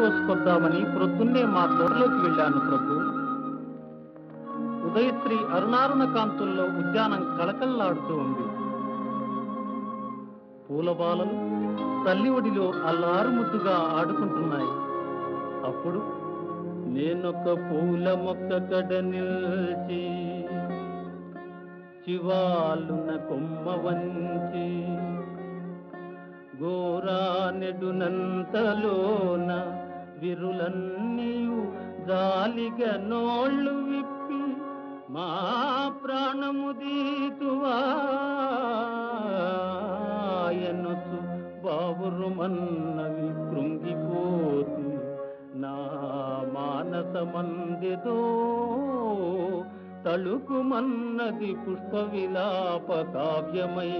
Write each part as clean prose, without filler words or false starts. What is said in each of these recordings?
కోసుకొద్దామని ప్రొద్దున్నే మా తోటలోకి వెళ్ళాను ప్రభు. ఉదయశ్రీ అరుణారుణ కాంతుల్లో ఉద్యానం కళకళలాడుతూ ఉంది. పూలబాలలు తల్లి ఒడిలో అల్లారు ముద్దుగా ఆడుకుంటున్నాయి. అప్పుడు నేనొక పూల మొక్క కడ నిల్చి చివాలున కొమ్మ వంచి గోరానెడునంతలోన విరులన్నీయు జాలిగా నోళ్ళు విప్పి మా ప్రాణము దీతువాయనొచ్చు బావురుమన్నవి కృంగిపోతి నా మానసమందిదో తళుకుమన్నది పుష్ప విలాప కావ్యమై.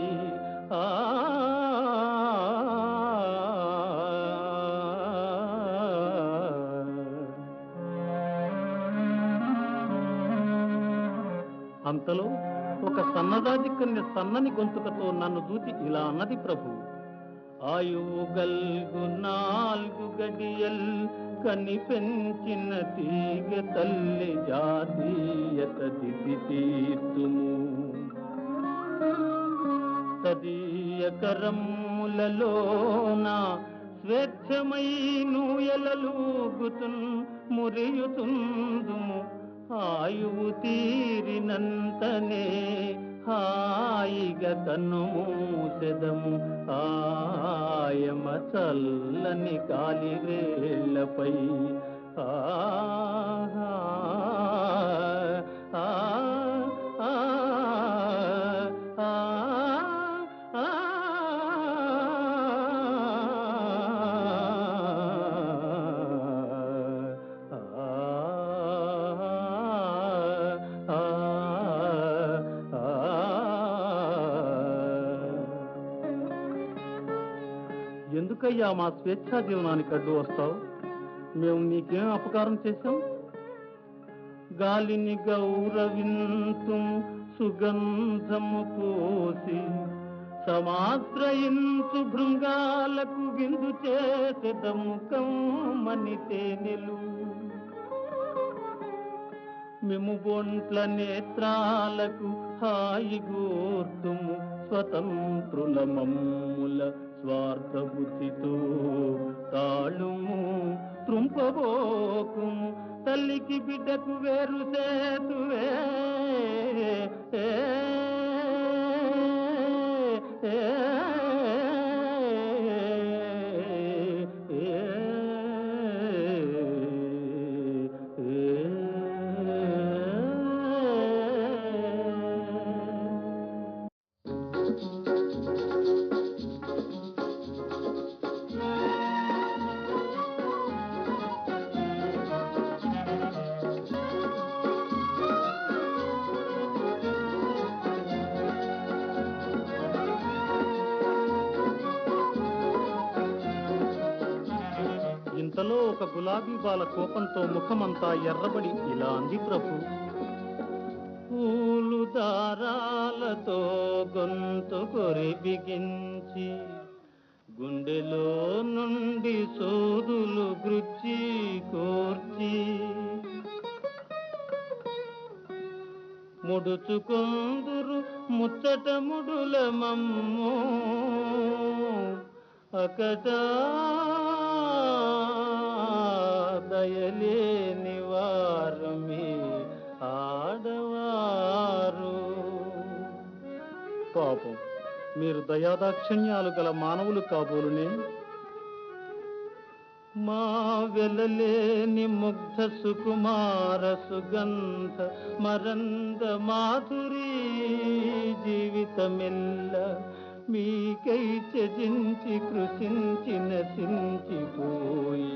అంతలో ఒక సన్నజాజి కన్య సన్నని గొంతుకతో నన్ను చూచి ఇలా అన్నది ప్రభు. ఆయువు గల్గు 4 గడియల్ కని పెంచిన తీగ తల్లి జాతీయత దిది తీర్చుము తదీయ కరములలోన స్వేచ్ఛమై నూయలలూగుతున్ మురియుతుందుము ఆయువు తీరినంతనే హాయిగా కన్నుమూసెదము ఆయమ చల్లని కాలివేళ్లపై. ఎందుకయ్యా మా స్వేచ్ఛా జీవనానికి అడ్డు వస్తావు? మేము నీకేం అపకారం చేశాం? గాలిని గౌరవింతు సుగంధము పోసి సమాశ్రయించు భృంగాలకు విందు చేసెదము కమ్మని తేనెలు. మేము బొంట్ల నేత్రాలకు హాయి గోర్తుము స్వతంత్రుల మమ్ముల స్వార్థ బుద్ధితో తాళుము త్రుంపబోకుము తల్లికి బిడ్డకు వేరు సేతువే. ఇంతలో ఒక గులాబీ బాల కోపంతో ముఖమంతా ఎర్రబడి ఇలా అంది ప్రభు. పూలు దారాలతో గొంతు కొరి బిగించి గుండెలో నుండి సోదులు గృచ్చి కోర్చి ముడుచుకొందురు ముచ్చట ముడుల మమ్మో అకట దయలేని వారు మీ ఆడవారు. పాపం, మీరు దయాదాక్షిణ్యాలు గల మానవులు కాబోలునే. మా వెలలేని ముగ్ధ సుకుమార సుగంధ మరంద మాధురీ జీవితమెల్ల మీకై త్యజించి కృషించి నశించిపోయి.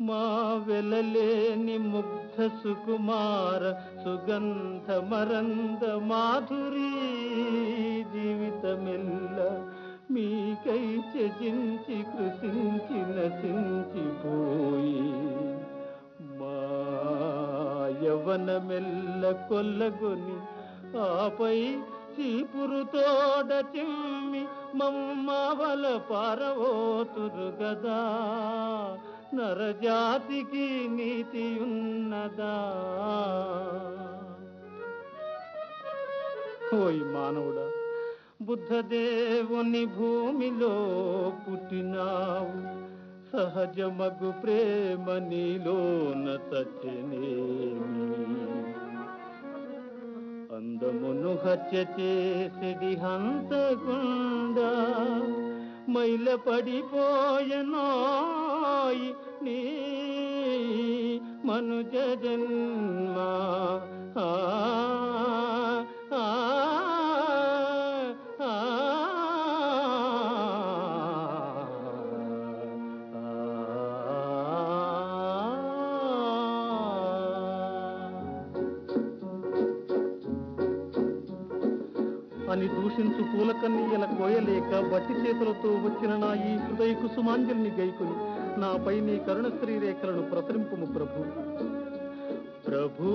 మా వెలలేని ముగ్ధ సుకుమార సుగంధ మరంద మాధురీ జీవితమెల్ల మీకై త్యజించి కృషించి నశించిపోయి. మా యవ్వనమెల్ల కొల్లగొని ఆపై చీపురుతోడ చిమ్మి మమ్మవల పారవోతురు గదా నరజాతికి నీతి ఉన్నదా? ఓయ్ మానవుడా, బుద్ధదేవుని భూమిలో పుట్టినావు, సహజమగు ప్రేమ నీలోన చచ్చనేమి? అందమును హత్య చేసిడి హంతకుండా మైల పడిపోయెనోయ్ నీ మనుజ జన్మ. ఆ ఆ అని దూషించు పూలకన్నీయల కోయలేక బట్టి చేతులతో వచ్చిన నా ఈ హృదయ కుసుమాంజలిని గైకొని నాపై నీ కరుణ శ్రీరేఖలను ప్రసరింపుము ప్రభు. ప్రభూ